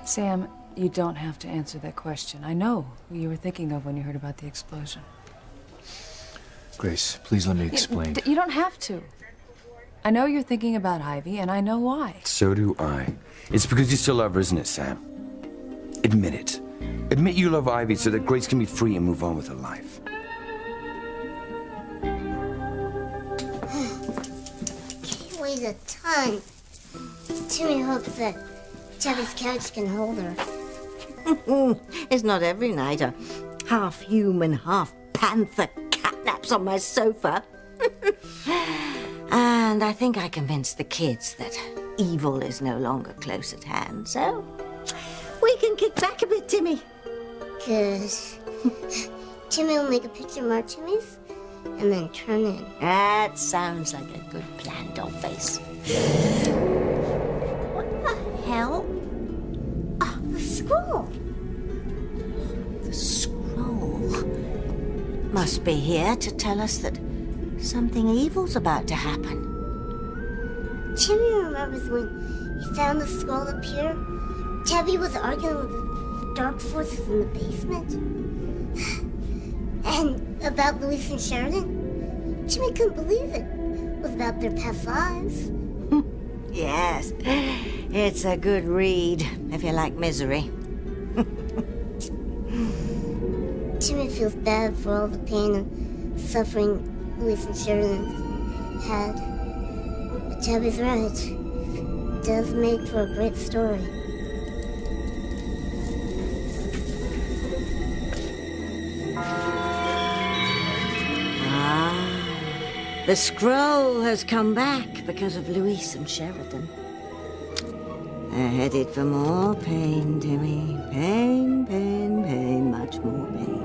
Sam, you don't have to answer that question. I know who you were thinking of when you heard about the explosion. Grace, please let me explain. You don't have to. I know you're thinking about Ivy, and I know why. So do I. It's because you still love her, isn't it, Sam? Admit it. Admit you love Ivy so that Grace can be free and move on with her life. She weighs a ton. Timmy hopes that Chubby's couch can hold her. It's not every night a half-human, half-panther catnaps on my sofa. And I think I convinced the kids that evil is no longer close at hand, so we can kick back a bit, Timmy. Good. Timmy will make a picture of our Timmys and then turn in. That sounds like a good plan, Dollface. What the hell? Oh, the scroll. The scroll must be here to tell us that something evil's about to happen. Timmy remembers when he found the scroll up here. Tabby was arguing with the dark forces in the basement. And about Louise and Sheridan. Timmy couldn't believe it. It was about their past lives. Yes, it's a good read if you like misery. Timmy feels bad for all the pain and suffering Louise and Sheridan had. But Tabby's right. It does make for a great story. The scroll has come back because of Louise and Sheridan. They're headed for more pain, Timmy. Pain, pain, pain, much more pain.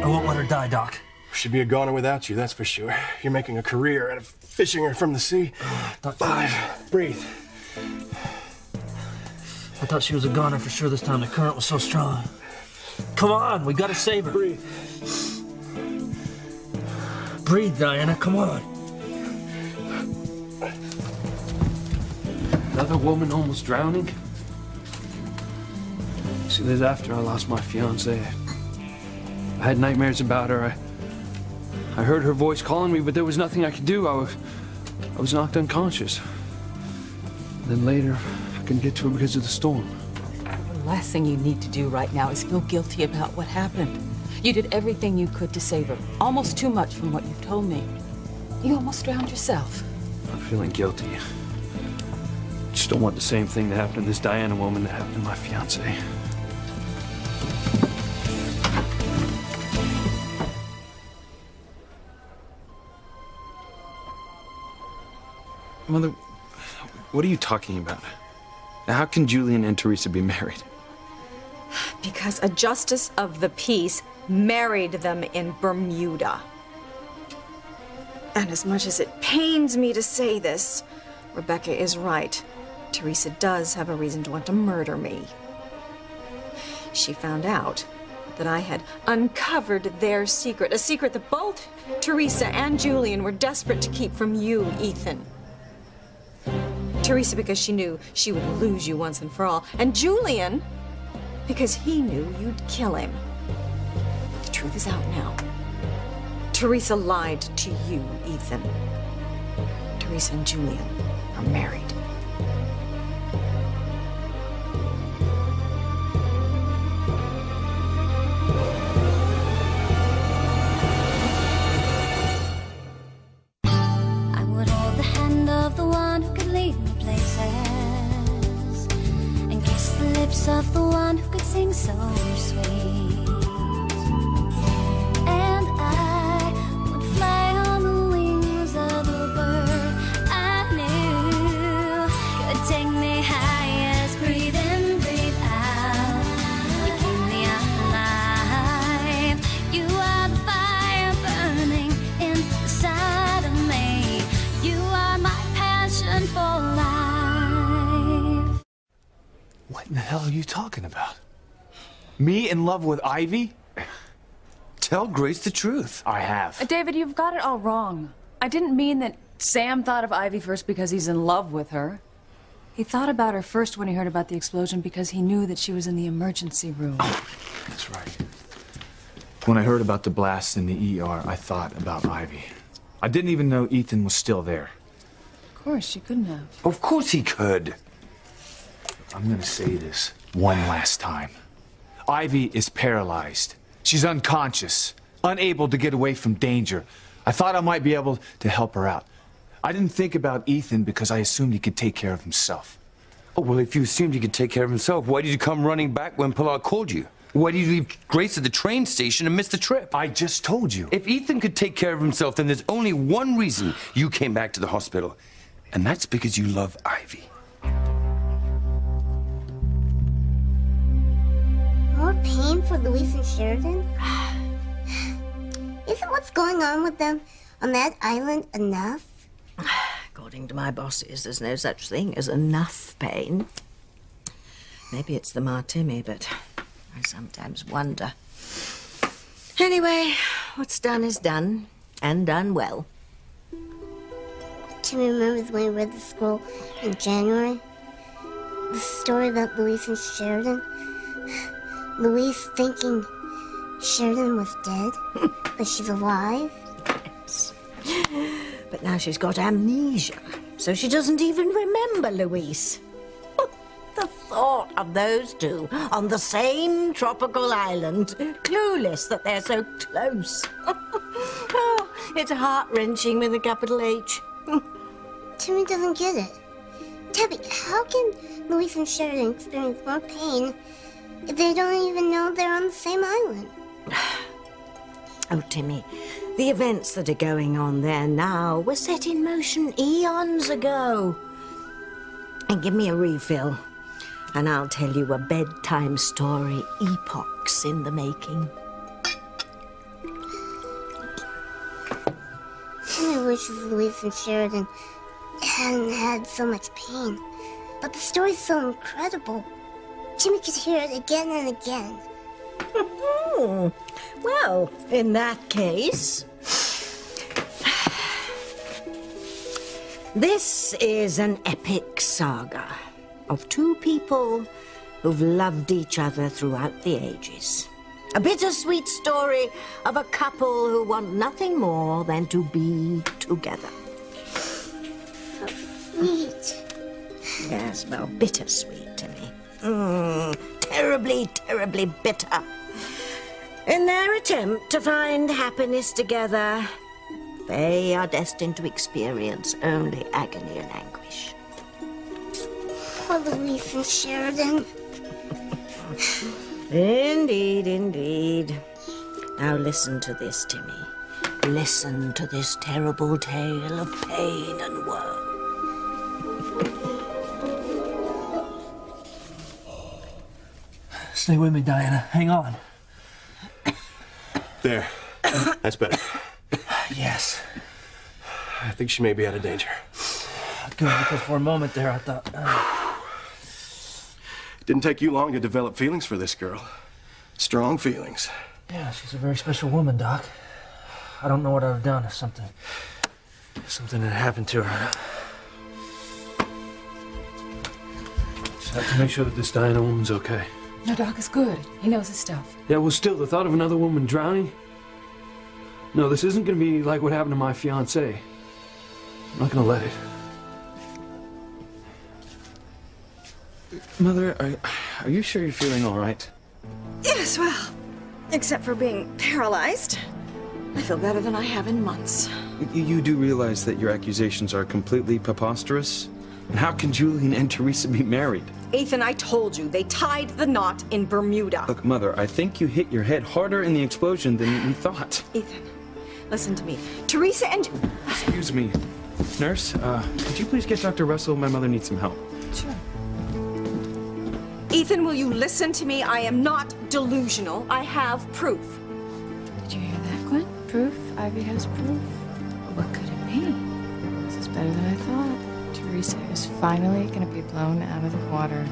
I won't let her die, Doc. She'd be a goner without you, that's for sure. You're making a career out of fishing her from the sea. Dr. 5, breathe. I thought she was a goner for sure this time. The current was so strong. Come on, we gotta save her. Breathe. Breathe, Diana, come on. Another woman almost drowning? See, this after I lost my fiancée. I had nightmares about her. I heard her voice calling me, but there was nothing I could do. I was knocked unconscious. Then later, I couldn't get to her because of the storm. The last thing you need to do right now is feel guilty about what happened. You did everything you could to save her. Almost too much from what you've told me. You almost drowned yourself. I'm feeling guilty. Just don't want the same thing to happen to this Diana woman that happened to my fiancée. Mother, what are you talking about? How can Julian and Teresa be married? Because a justice of the peace married them in Bermuda. And as much as it pains me to say this, Rebecca is right. Teresa does have a reason to want to murder me. She found out that I had uncovered their secret, a secret that both Teresa and Julian were desperate to keep from you, Ethan. Teresa because she knew she would lose you once and for all, and Julian because he knew you'd kill him. The truth is out now. Teresa lied to you, Ethan. Teresa and Julian are married. I would hold the hand of the one who could lead me places and kiss the lips of the one who could sing so sweet. And I would fly on the wings of a bird I knew could take me highest. Breathe in, breathe out. You keep me alive. You are the fire burning inside of me. You are my passion for life. What in the hell are you talking about? Me in love with Ivy? Tell Grace the truth. I have. David, you've got it all wrong. I didn't mean that Sam thought of Ivy first because he's in love with her. He thought about her first when he heard about the explosion because he knew that she was in the emergency room. Oh, that's right. When I heard about the blast in the ER, I thought about Ivy. I didn't even know Ethan was still there. Of course, she couldn't have. Of course he could. I'm gonna say this one last time. Ivy is paralyzed. She's unconscious, unable to get away from danger. I thought I might be able to help her out. I didn't think about Ethan because I assumed he could take care of himself. Oh, well, if you assumed he could take care of himself, why did you come running back when Pilar called you? Why did you leave Grace at the train station and miss the trip? I just told you. If Ethan could take care of himself, then there's only one reason you came back to the hospital. And that's because you love Ivy. More pain for Louise and Sheridan? Isn't what's going on with them on that island enough? According to my bosses, there's no such thing as enough pain. Maybe it's the Martini, but I sometimes wonder. Anyway, what's done is done, and done well. Timmy remembers when he read the scroll in January. The story about Louise and Sheridan. Louise thinking Sheridan was dead, but she's alive. Yes. But now she's got amnesia, so she doesn't even remember Louise. The thought of those two on the same tropical island, clueless that they're so close. Oh, it's heart-wrenching with a capital H. Timmy doesn't get it. Debbie, how can Louise and Sheridan experience more pain if they don't even know they're on the same island? Oh, Timmy, the events that are going on there now were set in motion eons ago. And give me a refill, and I'll tell you a bedtime story epochs in the making. Timmy wishes Louise and Sheridan hadn't had so much pain. But the story's so incredible. Timmy could hear it again and again. Well, in that case, this is an epic saga of two people who've loved each other throughout the ages. A bittersweet story of a couple who want nothing more than to be together. Sweet. Yes, well, bittersweet to me. Terribly, terribly bitter. In their attempt to find happiness together, they are destined to experience only agony and anguish. Poor Louise and Sheridan. Indeed, indeed. Now listen to this, Timmy. Listen to this terrible tale of pain and woe. Stay with me, Diana. Hang on. There. That's better. Yes. I think she may be out of danger. Good, because for a moment there I thought... It didn't take you long to develop feelings for this girl. Strong feelings. Yeah, she's a very special woman, Doc. I don't know what I'd have done if something had happened to her. Just have to make sure that this Diana woman's okay. No, Doc is good. He knows his stuff. Yeah, well, still, the thought of another woman drowning? No, this isn't gonna be like what happened to my fiancée. I'm not gonna let it. Mother, are you sure you're feeling all right? Yes, well, except for being paralyzed. I feel better than I have in months. You do realize that your accusations are completely preposterous? And how can Julian and Teresa be married? Ethan, I told you, they tied the knot in Bermuda. Look, Mother, I think you hit your head harder in the explosion than we thought. Ethan, listen to me. Teresa and... Excuse me. Nurse, could you please get Dr. Russell? My mother needs some help. Sure. Ethan, will you listen to me? I am not delusional. I have proof. Did you hear that, Gwen? Proof? Ivy has proof? What could it be? This is better than I thought. Teresa is finally going to be blown out of the water.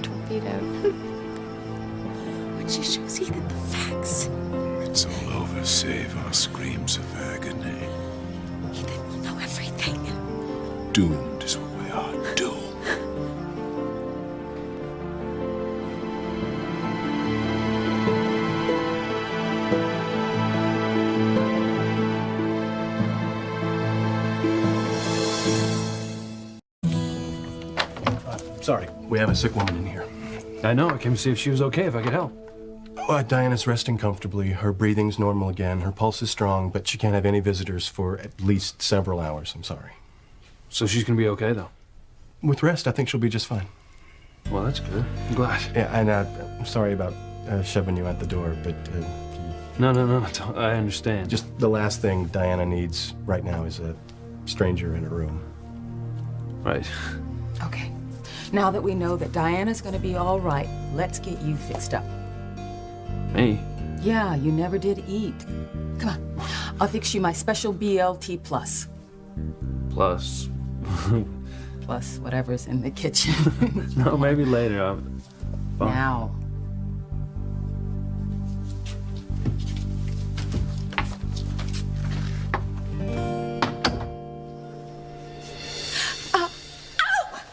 Torpedoed. When she shows Ethan the facts. It's all over, save our screams of agony. Ethan will know everything. Doomed is what we are, doomed. sorry. We have a sick woman in here. I know. I came to see if she was okay, if I could help. Diana's resting comfortably. Her breathing's normal again. Her pulse is strong, but she can't have any visitors for at least several hours. I'm sorry. So she's gonna be okay, though? With rest, I think she'll be just fine. Well, that's good. I'm glad. Yeah, and I'm sorry about shoving you at the door, but... No. I understand. Just the last thing Diana needs right now is a stranger in her room. Right. Okay. Now that we know that Diana's gonna be all right, let's get you fixed up. Me? Yeah, you never did eat. Come on. I'll fix you my special BLT plus. Plus? Plus whatever's in the kitchen. No, maybe later. Now.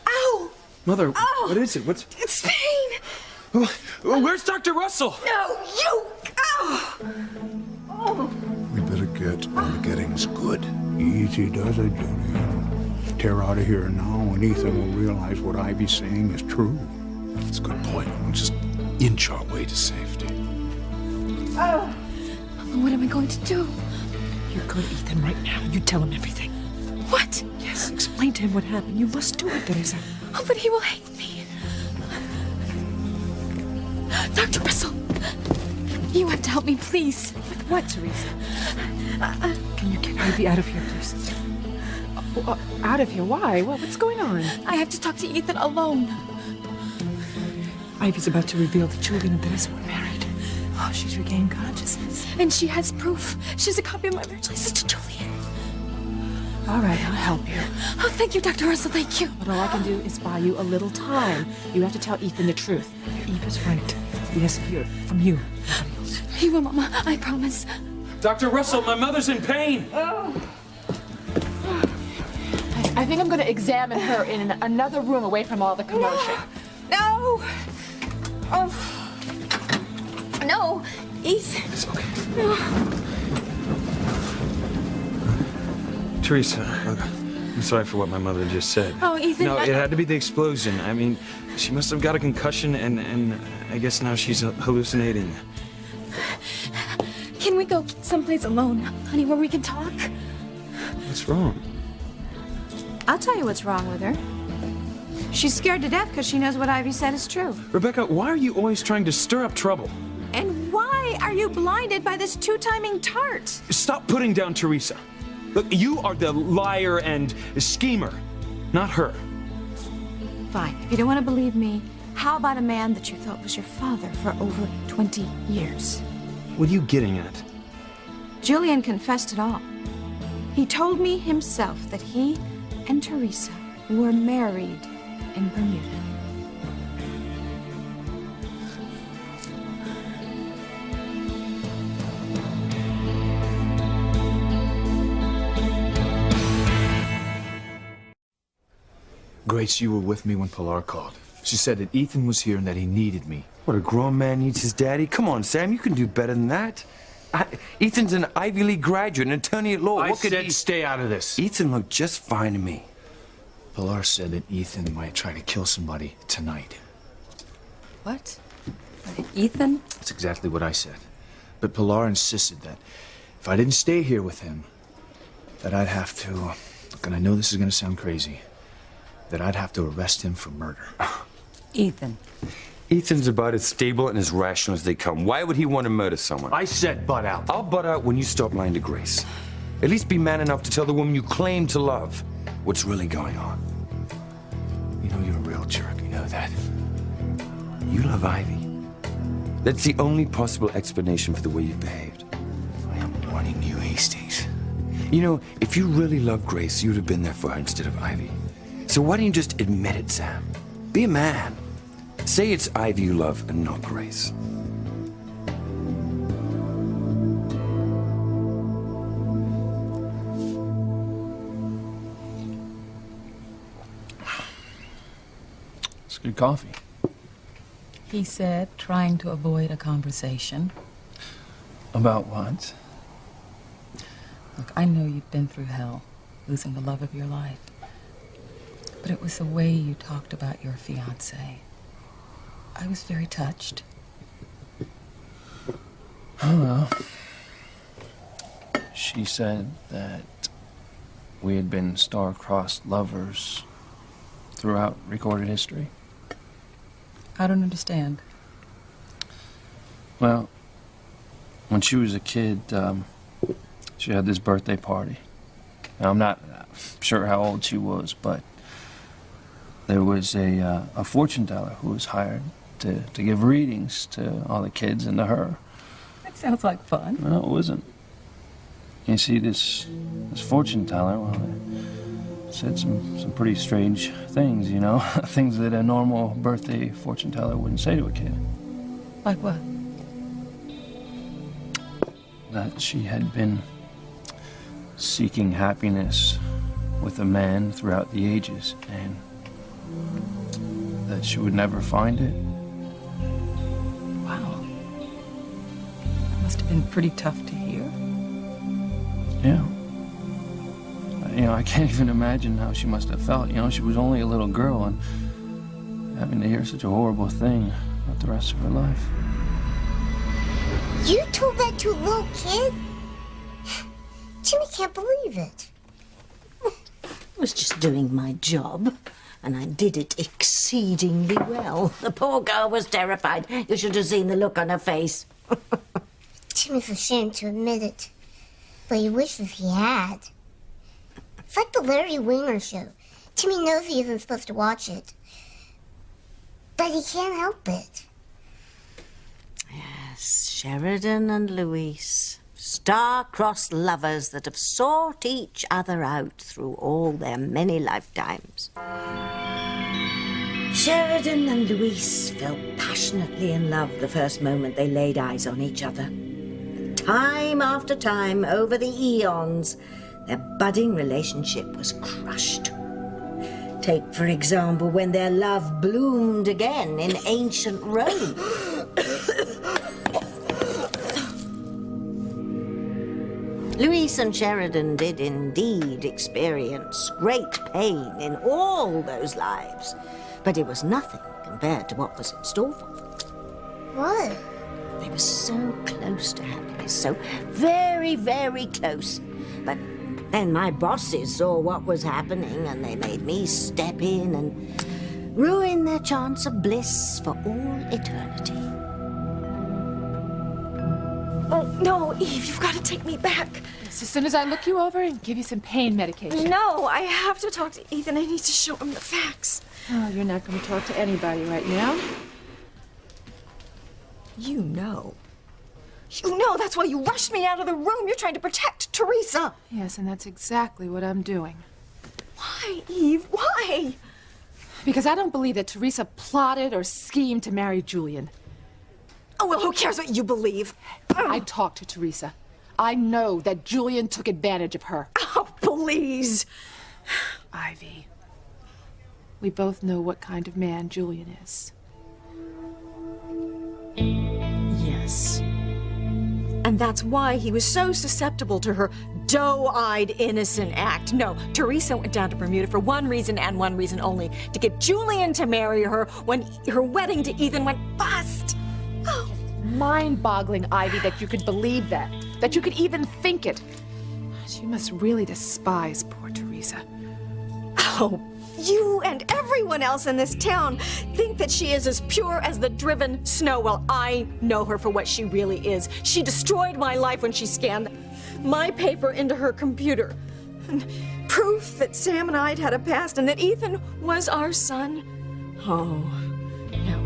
Ow! Mother, what is it? What's... It's pain! Where's Dr. Russell? No, you! Oh! We better get on the gettings good. Easy does it, Julian. Tear out of here now, and Ethan will realize what Ivy's saying is true. That's a good point. We'll just inch our way to safety. Oh! What am I going to do? You go to Ethan right now. You tell him everything. What? Yes, explain to him what happened. You must do it, Teresa. Oh, but he will hate me. Dr. Russell, you have to help me, please. With what, Teresa? Can you get Ivy out of here, please? Out of here? Why? What's going on? I have to talk to Ethan alone. Ivy's about to reveal that Julian and Teresa were married. Oh, she's regained consciousness. And she has proof. She has a copy of my marriage license to Julian. All right, I'll help you. Oh, thank you, Dr. Russell, thank you. But all I can do is buy you a little time. You have to tell Ethan the truth. Eve is right. He has to hear it from you, nobody else. He will, Mama, I promise. Dr. Russell, my mother's in pain. I think I'm going to examine her in another room away from all the commotion. No! Oh. No, Ethan. It's okay. No. Teresa, I'm sorry for what my mother just said. Oh, Ethan. No, it had to be the explosion. I mean, she must have got a concussion, and I guess now she's hallucinating. Can we go someplace alone, honey, where we can talk? What's wrong? I'll tell you what's wrong with her. She's scared to death because she knows what Ivy said is true. Rebecca, why are you always trying to stir up trouble? And why are you blinded by this two-timing tart? Stop putting down Teresa. Look, you are the liar and schemer, not her. Fine. If you don't want to believe me, how about a man that you thought was your father for over 20 years? What are you getting at? Julian confessed it all. He told me himself that he and Teresa were married in Bermuda. Grace, you were with me when Pilar called. She said that Ethan was here and that he needed me. What, a grown man needs his daddy? Come on, Sam, you can do better than that. Ethan's an Ivy League graduate, an attorney at law. I What could said he... stay out of this. Ethan looked just fine to me. Pilar said that Ethan might try to kill somebody tonight. What? Ethan? That's exactly what I said. But Pilar insisted that if I didn't stay here with him, that I'd have to... Look, and I know this is going to sound crazy, that I'd have to arrest him for murder. Ethan. Ethan's about as stable and as rational as they come. Why would he want to murder someone? I said butt out. I'll butt out when you stop lying to Grace. At least be man enough to tell the woman you claim to love what's really going on. You know you're a real jerk. You know that. You love Ivy. That's the only possible explanation for the way you've behaved. I am warning you, Hastings. You know, if you really loved Grace, you'd have been there for her instead of Ivy. So why don't you just admit it, Sam? Be a man. Say it's Ivy you love and not Grace. It's good coffee. He said, trying to avoid a conversation. About what? Look, I know you've been through hell, losing the love of your life. But it was the way you talked about your fiancé. I was very touched. Oh, well. She said that we had been star-crossed lovers throughout recorded history. I don't understand. Well, when she was a kid, she had this birthday party. Now, I'm not sure how old she was, but there was a fortune teller who was hired to give readings to all the kids and to her. That sounds like fun. No, it wasn't. You see, this fortune teller, well, it said some pretty strange things, you know? Things that a normal birthday fortune teller wouldn't say to a kid. Like what? That she had been seeking happiness with a man throughout the ages, and that she would never find it. Wow. That must have been pretty tough to hear. Yeah. You know, I can't even imagine how she must have felt. You know, she was only a little girl, and having to hear such a horrible thing about the rest of her life. You told that to a little kid? Jimmy can't believe it. I was just doing my job, and I did it exceedingly well. The poor girl was terrified. You should have seen the look on her face. Jimmy's ashamed to admit it, but he wishes he had. It's like the Larry Winger show. Timmy knows he isn't supposed to watch it, but he can't help it. Yes, Sheridan and Louise, star-crossed lovers that have sought each other out through all their many lifetimes. Sheridan and Louise fell passionately in love the first moment they laid eyes on each other. Time after time, over the eons, their budding relationship was crushed. Take, for example, when their love bloomed again in ancient Rome. Louise and Sheridan did indeed experience great pain in all those lives, but it was nothing compared to what was in store for them. What? They were so close to happiness, so very, very close. But then my bosses saw what was happening, and they made me step in and ruin their chance of bliss for all eternity. Oh, no, Eve, you've got to take me back. Yes, as soon as I look you over and give you some pain medication. No, I have to talk to Ethan. I need to show him the facts. Oh, you're not going to talk to anybody right now. You know. You know, that's why you rushed me out of the room. You're trying to protect Teresa. Yes, and that's exactly what I'm doing. Why, Eve? Why? Because I don't believe that Teresa plotted or schemed to marry Julian. Oh, well, who cares what you believe? I talked to Teresa. I know that Julian took advantage of her. Oh, please. Ivy, we both know what kind of man Julian is. Yes. And that's why he was so susceptible to her doe-eyed, innocent act. No, Teresa went down to Bermuda for one reason and one reason only, to get Julian to marry her when her wedding to Ethan went bust. Oh. Mind-boggling, Ivy, that you could believe that you could even think it. You must really despise poor Teresa. Oh, you and everyone else in this town think that she is as pure as the driven snow. Well, I know her for what she really is. She destroyed my life when she scanned my paper into her computer. And proof that Sam and I had a past and that Ethan was our son. Oh, no.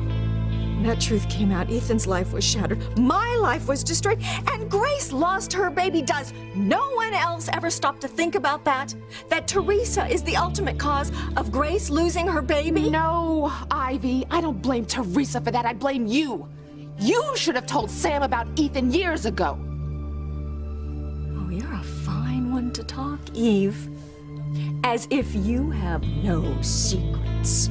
When that truth came out, Ethan's life was shattered. My life was destroyed. And Grace lost her baby. Does no one else ever stop to think about that? That Teresa is the ultimate cause of Grace losing her baby? No, Ivy. I don't blame Teresa for that. I blame you. You should have told Sam about Ethan years ago. Oh, you're a fine one to talk, Eve. As if you have no secrets.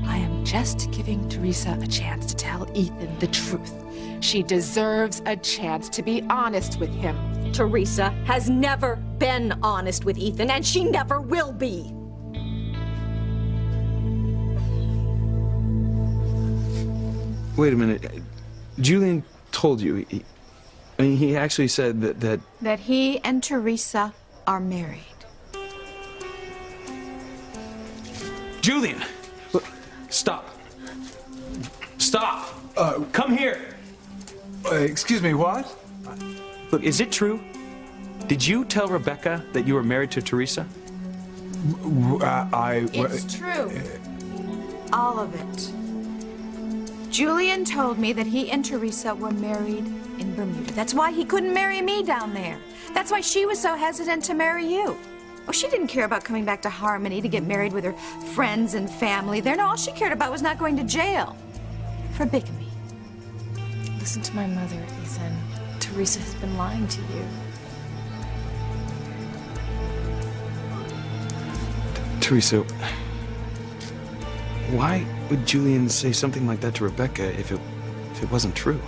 I am just giving Teresa a chance to tell Ethan the truth. She deserves a chance to be honest with him. Teresa has never been honest with Ethan, and she never will be. Wait a minute. Julian told you. He actually said that... That he and Teresa are married. Julian! Look, stop. Stop! Come here! Excuse me, what? Look, is it true? Did you tell Rebecca that you were married to Teresa? It's true. All of it. Julian told me that he and Teresa were married in Bermuda. That's why he couldn't marry me down there. That's why she was so hesitant to marry you. Oh, she didn't care about coming back to Harmony to get married with her friends and family there. No, all she cared about was not going to jail for bigamy. Listen to my mother, Ethan. Teresa has been lying to you. Teresa, why would Julian say something like that to Rebecca if it wasn't true?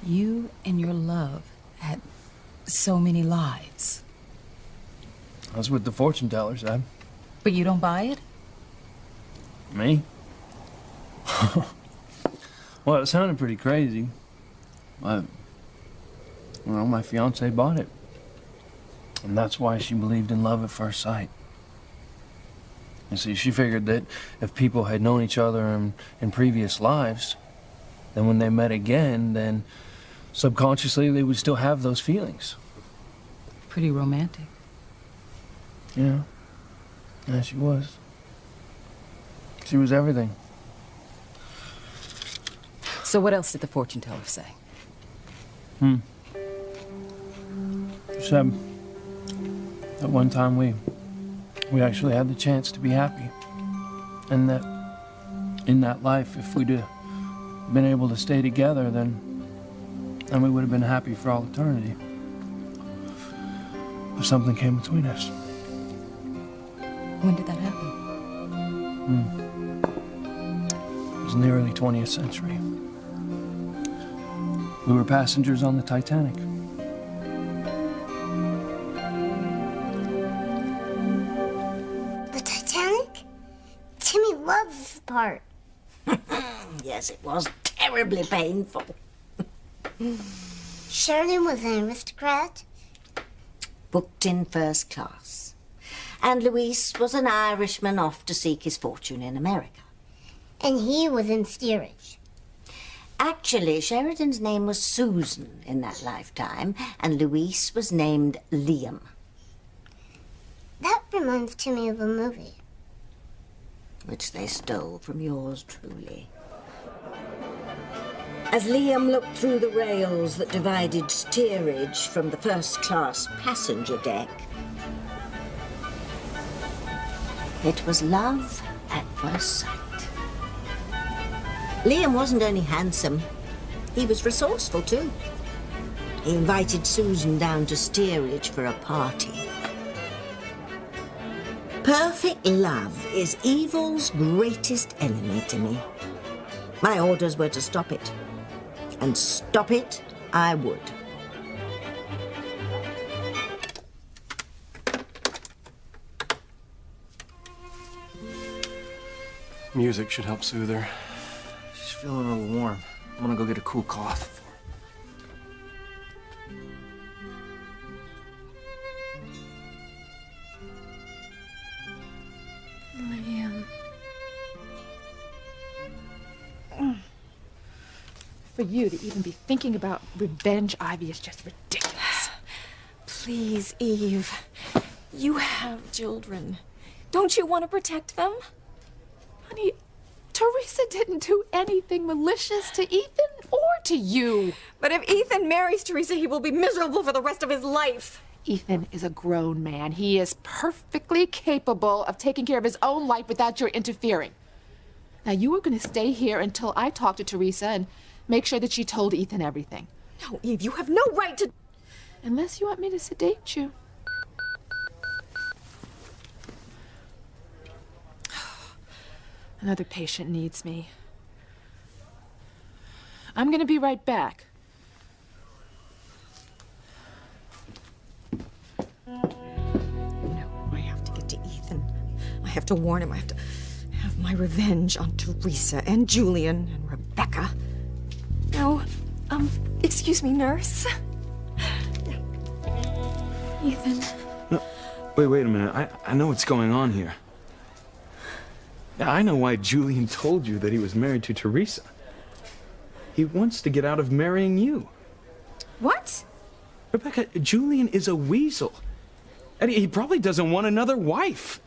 You and your love had so many lives. I was with the fortune teller, Sam. But you don't buy it? Me? Well, it sounded pretty crazy. But, well, my fiancée bought it. And that's why she believed in love at first sight. You see, she figured that if people had known each other in previous lives, then when they met again, then subconsciously they would still have those feelings. Pretty romantic. Yeah. Yeah, she was. She was everything. So what else did the fortune teller say? She said that one time we actually had the chance to be happy. And that in that life, if we'd been able to stay together, then we would have been happy for all eternity. But something came between us. When did that happen? It was in the early 20th century. We were passengers on the Titanic. The Titanic? Timmy loves this part. Yes, it was terribly painful. Sheridan was an aristocrat. Booked in first class. And Luis was an Irishman off to seek his fortune in America. And he was in steerage. Actually, Sheridan's name was Susan in that lifetime, and Luis was named Liam. That reminds Timmy of a movie. Which they stole from yours truly. As Liam looked through the rails that divided steerage from the first-class passenger deck, it was love at first sight. Liam wasn't only handsome, he was resourceful too. He invited Susan down to steerage for a party. Perfect love is evil's greatest enemy to me. My orders were to stop it. And stop it I would. Music should help soothe her. She's feeling a little warm. I'm gonna go get a cool cloth. Liam. For you to even be thinking about revenge, Ivy, is just ridiculous. Please, Eve. You have children. Don't you want to protect them? Honey, Teresa didn't do anything malicious to Ethan or to you. But if Ethan marries Teresa, he will be miserable for the rest of his life. Ethan is a grown man. He is perfectly capable of taking care of his own life without your interfering. Now, you are going to stay here until I talk to Teresa and make sure that she told Ethan everything. No, Eve, you have no right to... Unless you want me to sedate you. Another patient needs me. I'm going to be right back. have to warn him. I have to have my revenge on Teresa and Julian and Rebecca. No, excuse me, nurse. Ethan. No, wait a minute. I know what's going on here. I know why Julian told you that he was married to Teresa. He wants to get out of marrying you. What? Rebecca, Julian is a weasel. And he probably doesn't want another wife.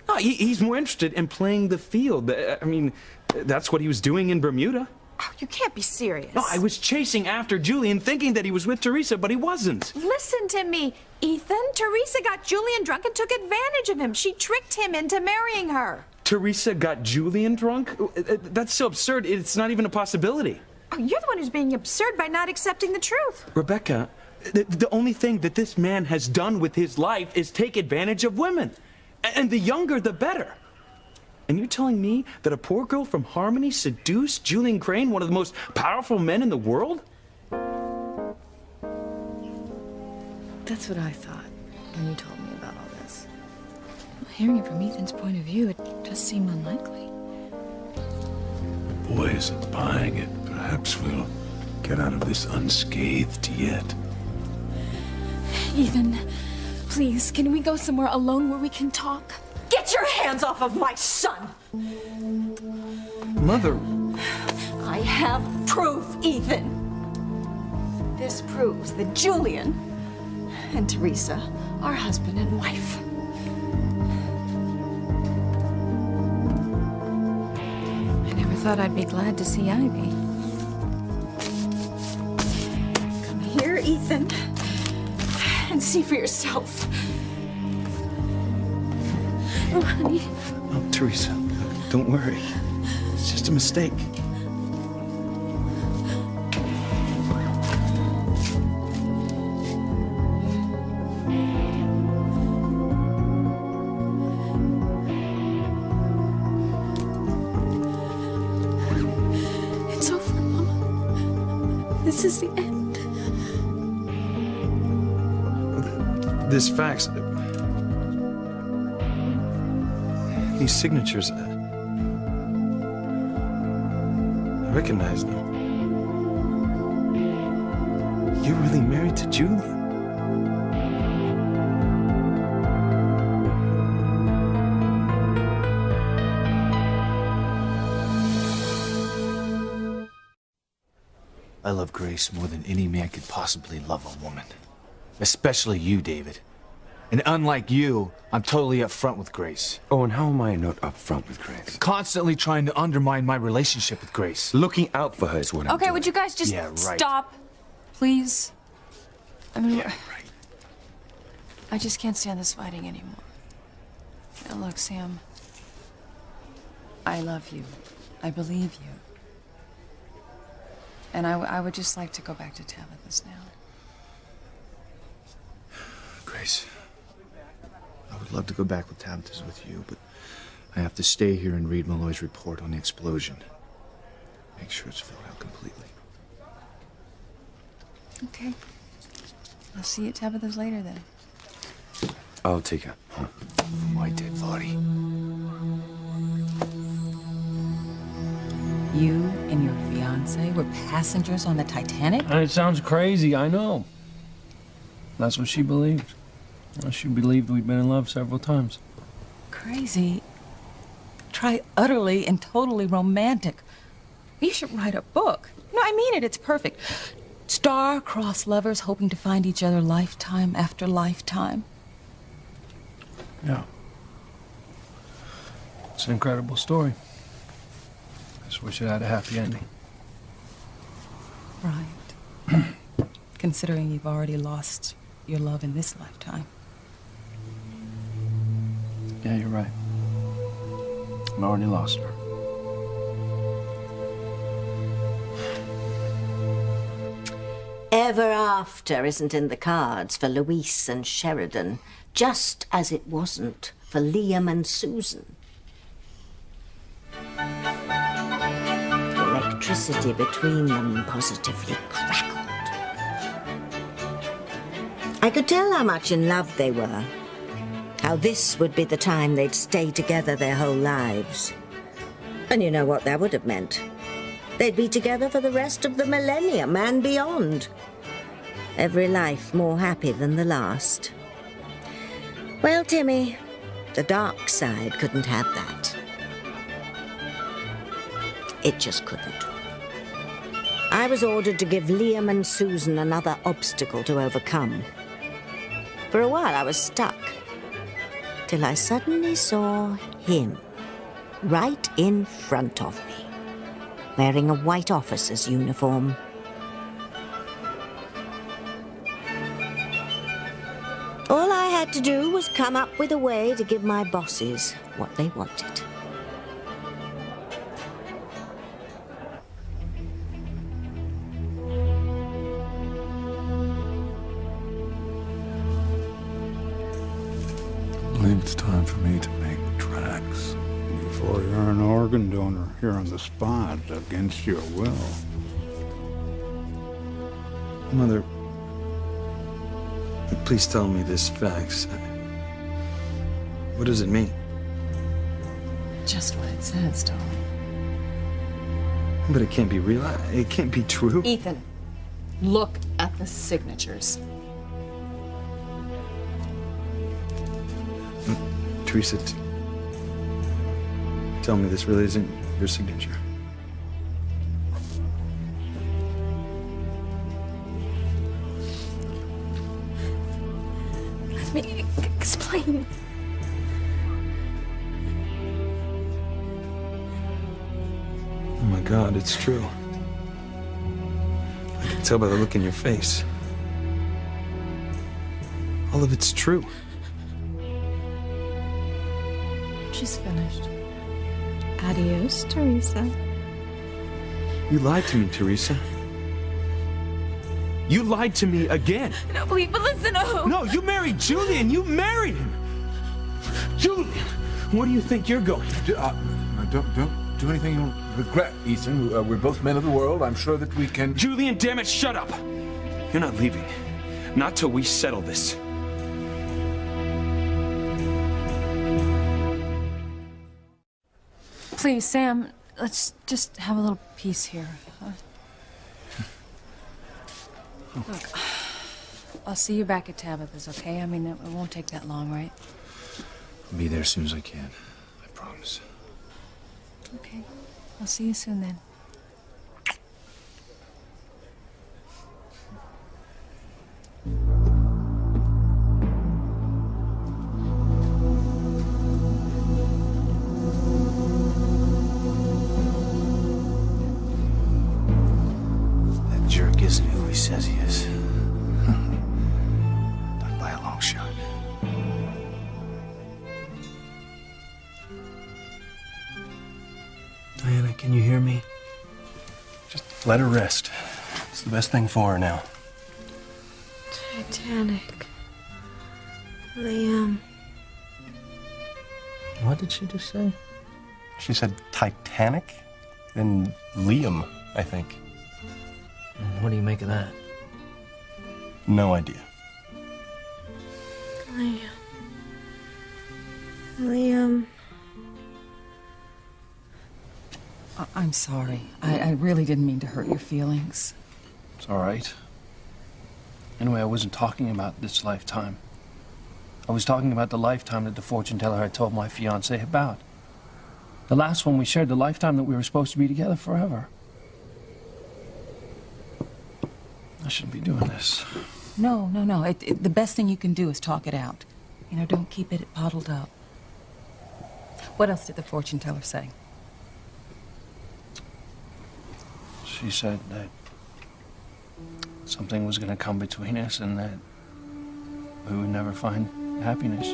No, he's more interested in playing the field. I mean, that's what he was doing in Bermuda. Oh, you can't be serious. No, I was chasing after Julian, thinking that he was with Teresa, but he wasn't. Listen to me, Ethan. Teresa got Julian drunk and took advantage of him. She tricked him into marrying her. Teresa got Julian drunk? That's so absurd, it's not even a possibility. Oh, you're the one who's being absurd by not accepting the truth. Rebecca, the only thing that this man has done with his life is take advantage of women. And the younger, the better. And you're telling me that a poor girl from Harmony seduced Julian Crane, one of the most powerful men in the world? That's what I thought when you told me about all this. Well, hearing it from Ethan's point of view, it does seem unlikely. The boy isn't buying it. Perhaps we'll get out of this unscathed yet. Ethan, please, can we go somewhere alone where we can talk? Get your hands off of my son! Mother. I have proof, Ethan. This proves that Julian and Teresa are husband and wife. I never thought I'd be glad to see Ivy. Come here, Ethan, and see for yourself. Oh, honey. Oh, Teresa, don't worry. It's just a mistake. It's over, Mama. This is the end. This fax... These signatures... I recognize them. You're really married to Julian? I love Grace more than any man could possibly love a woman. Especially you, David. And unlike you, I'm totally upfront with Grace. Oh, and how am I not upfront with Grace? Constantly trying to undermine my relationship with Grace. Looking out for her is what I'm Okay, doing. would you guys just stop, please? I mean, I just can't stand this fighting anymore. Now, look, Sam, I love you. I believe you. And I would just like to go back to Tabitha's now. Grace, I would love to go back with Tabitha's with you, but I have to stay here and read Malloy's report on the explosion. Make sure it's filled out completely. Okay. I'll see you at Tabitha's later, then. I'll take her. My dead body. You and your fiancé were passengers on the Titanic? It sounds crazy, I know. That's what she believed. Well, she believed we'd been in love several times. Crazy. Try utterly and totally romantic. You should write a book. No, I mean it. It's perfect. Star-crossed lovers hoping to find each other lifetime after lifetime. Yeah. It's an incredible story. I just wish it had a happy ending. Right. Considering you've already lost your love in this lifetime. Yeah, you're right. I already lost her. Ever After isn't in the cards for Louise and Sheridan, just as it wasn't for Liam and Susan. The electricity between them positively crackled. I could tell how much in love they were, How this would be the time they'd stay together their whole lives. And you know what that would have meant? They'd be together for the rest of the millennium and beyond. Every life more happy than the last. Well, Timmy, the dark side couldn't have that. It just couldn't. I was ordered to give Liam and Susan another obstacle to overcome. For a while I was stuck, till I suddenly saw him, right in front of me, wearing a white officer's uniform. All I had to do was come up with a way to give my bosses what they wanted. I believe it's time for me to make tracks. Before you're an organ donor here on the spot against your will. Mother, please tell me this facts. What does it mean? Just what it says, darling. But it can't be real. It can't be true. Ethan, look at the signatures. Teresa, tell me this really isn't your signature. Let me explain. Oh my God, it's true. I can tell by the look in your face. All of it's true. She's finished. Adios, Teresa. You lied to me, Teresa. You lied to me again. No, please, but listen, No, you married Julian. You married him. Julian, where do you think you're going? Don't do anything you'll regret, Ethan. We're both men of the world. I'm sure that we can... Julian, damn it, shut up. You're not leaving. Not till we settle this. Please, Sam, let's just have a little peace here. Huh? Look, I'll see you back at Tabitha's, okay? I mean, it won't take that long, right? I'll be there as soon as I can. I promise. Okay. I'll see you soon then. Jerk isn't who he says he is. Not by a long shot. Diana, can you hear me? Just let her rest. It's the best thing for her now. Titanic. Liam. What did she just say? She said Titanic and Liam, I think. What do you make of that? No idea. Liam. I'm sorry. I really didn't mean to hurt your feelings. It's all right. Anyway, I wasn't talking about this lifetime. I was talking about the lifetime that the fortune teller had told my fiancée about. The last one we shared, the lifetime that we were supposed to be together forever. I shouldn't be doing this. No. The best thing you can do is talk it out. You know, don't keep it bottled up. What else did the fortune teller say? She said that something was going to come between us and that we would never find happiness.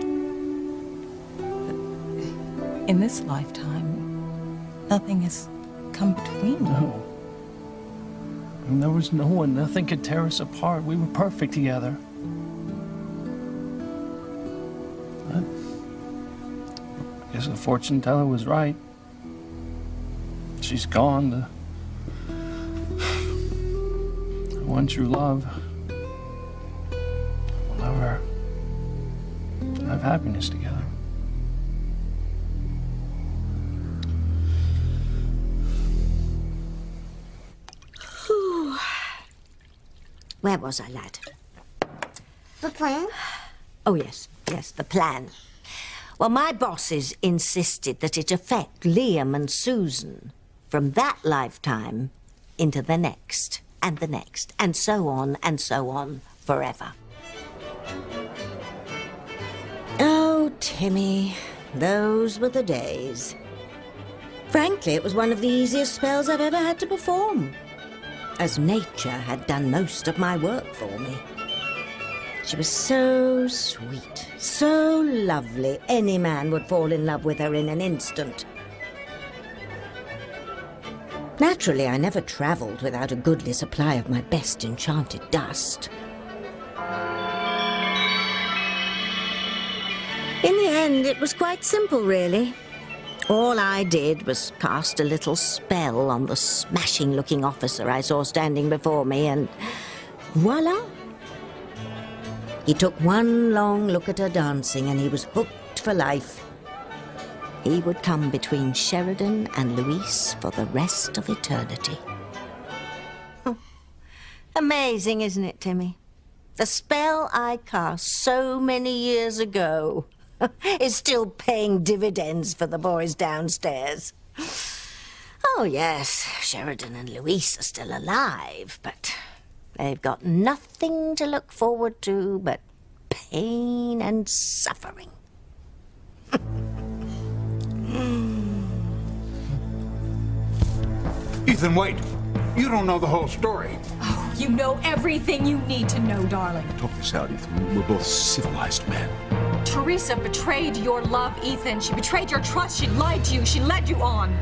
In this lifetime, nothing has come between you. No. And there was no one, nothing could tear us apart. We were perfect together. But I guess the fortune teller was right. She's gone. The one true love will never have happiness together. Where was I, lad? The plan? Oh, yes, the plan. Well, my bosses insisted that it affect Liam and Susan from that lifetime into the next, and so on, forever. Oh, Timmy, those were the days. Frankly, it was one of the easiest spells I've ever had to perform, as nature had done most of my work for me. She was so sweet, so lovely, any man would fall in love with her in an instant. Naturally, I never travelled without a goodly supply of my best enchanted dust. In the end, it was quite simple, really. All I did was cast a little spell on the smashing-looking officer I saw standing before me, and voila! He took one long look at her dancing, and he was hooked for life. He would come between Sheridan and Louise for the rest of eternity. Amazing, isn't it, Timmy? The spell I cast so many years ago is still paying dividends for the boys downstairs. Oh, yes, Sheridan and Louise are still alive, but they've got nothing to look forward to but pain and suffering. Ethan, wait. You don't know the whole story. Oh, you know everything you need to know, darling. Talk this out, Ethan. We're both civilized men. Teresa betrayed your love, Ethan. She betrayed your trust. She lied to you. She led you on.